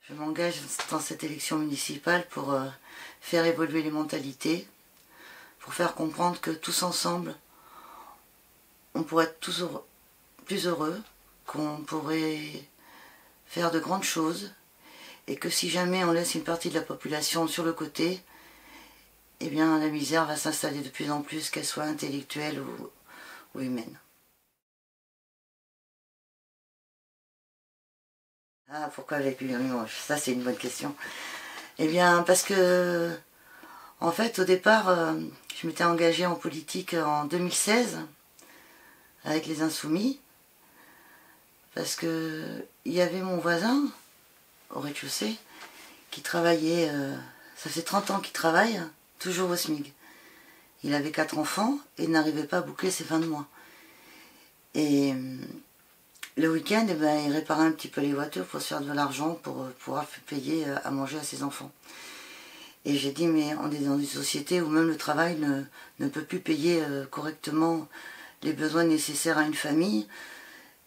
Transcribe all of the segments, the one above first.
Je m'engage dans cette élection municipale pour faire évoluer les mentalités, pour faire comprendre que tous ensemble, on pourrait être plus heureux, qu'on pourrait faire de grandes choses, et que si jamais on laisse une partie de la population sur le côté, eh bien la misère va s'installer de plus en plus, qu'elle soit intellectuelle ou humaine. Ah, pourquoi avec lui? Ça c'est une bonne question. Eh bien parce que, en fait, au départ, je m'étais engagée en politique en 2016 avec les Insoumis, parce que il y avait mon voisin au rez-de-chaussée qui travaillait, ça fait 30 ans qu'il travaille, toujours au SMIC. Il avait 4 enfants et n'arrivait pas à boucler ses fins de mois. Et le week-end, eh ben, il réparait un petit peu les voitures pour se faire de l'argent pour pouvoir payer à manger à ses enfants. Et j'ai dit, mais on est dans une société où même le travail ne peut plus payer correctement les besoins nécessaires à une famille.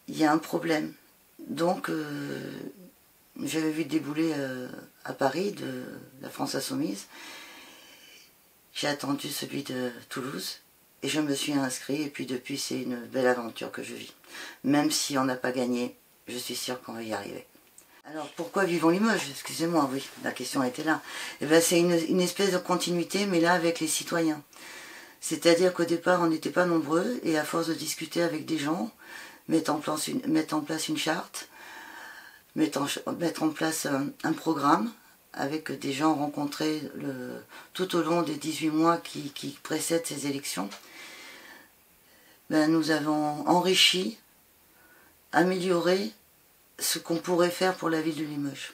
Il y a un problème. Donc, j'avais vu débouler à Paris de la France Insoumise. J'ai attendu celui de Toulouse et je me suis inscrite. Et puis depuis, c'est une belle aventure que je vis. Même si on n'a pas gagné, je suis sûre qu'on va y arriver. Alors pourquoi Vivons Limoges? Excusez-moi, oui, la question était là. Eh bien, c'est une espèce de continuité, mais là avec les citoyens. C'est-à-dire qu'au départ, on n'était pas nombreux, et à force de discuter avec des gens, mettre en place une charte, mettre en place un programme, avec des gens rencontrés tout au long des 18 mois qui précèdent ces élections, ben, nous avons enrichi, amélioré ce qu'on pourrait faire pour la ville de Limoges.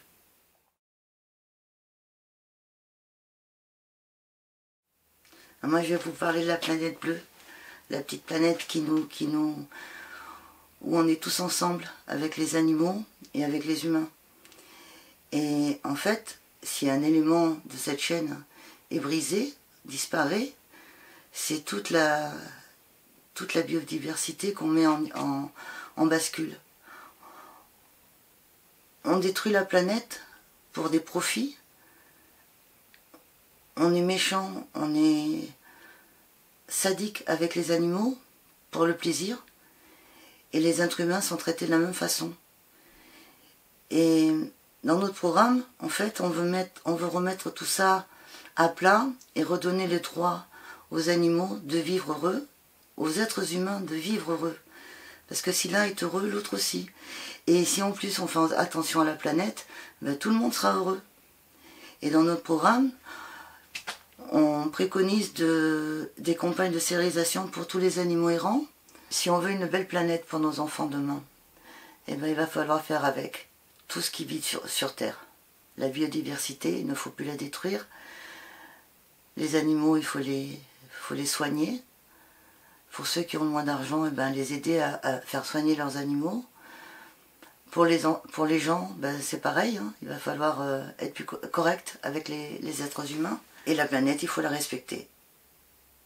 Moi, je vais vous parler de la planète bleue, la petite planète où on est tous ensemble avec les animaux et avec les humains. Et en fait, si un élément de cette chaîne est brisé, disparaît, c'est toute la biodiversité qu'on met en bascule. On détruit la planète pour des profits. On est méchant, on est sadique avec les animaux pour le plaisir. Et les êtres humains sont traités de la même façon. Et dans notre programme, en fait, on veut remettre tout ça à plat et redonner le droit aux animaux de vivre heureux, aux êtres humains de vivre heureux. Parce que si l'un est heureux, l'autre aussi. Et si en plus on fait attention à la planète, ben, tout le monde sera heureux. Et dans notre programme, on préconise des campagnes de stérilisation pour tous les animaux errants. Si on veut une belle planète pour nos enfants demain, eh ben, il va falloir faire avec tout ce qui vit sur Terre. La biodiversité, il ne faut plus la détruire. Les animaux, il faut les soigner. Pour ceux qui ont moins d'argent, eh ben, les aider à faire soigner leurs animaux. Pour les gens, ben, c'est pareil, hein. Il va falloir être plus correct avec les êtres humains. Et la planète, il faut la respecter.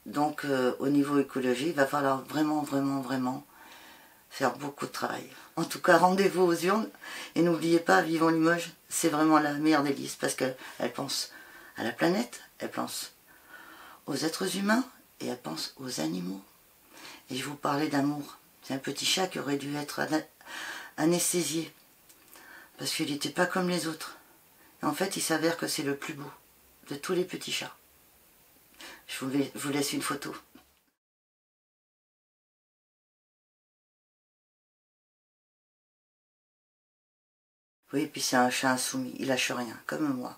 Donc au niveau écologie, il va falloir vraiment faire beaucoup de travail. En tout cas, rendez-vous aux urnes et n'oubliez pas, Vivons Limoges, c'est vraiment la meilleure des listes parce qu'elle pense à la planète, elle pense aux êtres humains et elle pense aux animaux. Et je vous parlais d'amour. C'est un petit chat qui aurait dû être anesthésié parce qu'il n'était pas comme les autres. Et en fait, il s'avère que c'est le plus beau de tous les petits chats. Je vous laisse une photo. Oui, puis c'est un chat insoumis, il lâche rien, comme moi.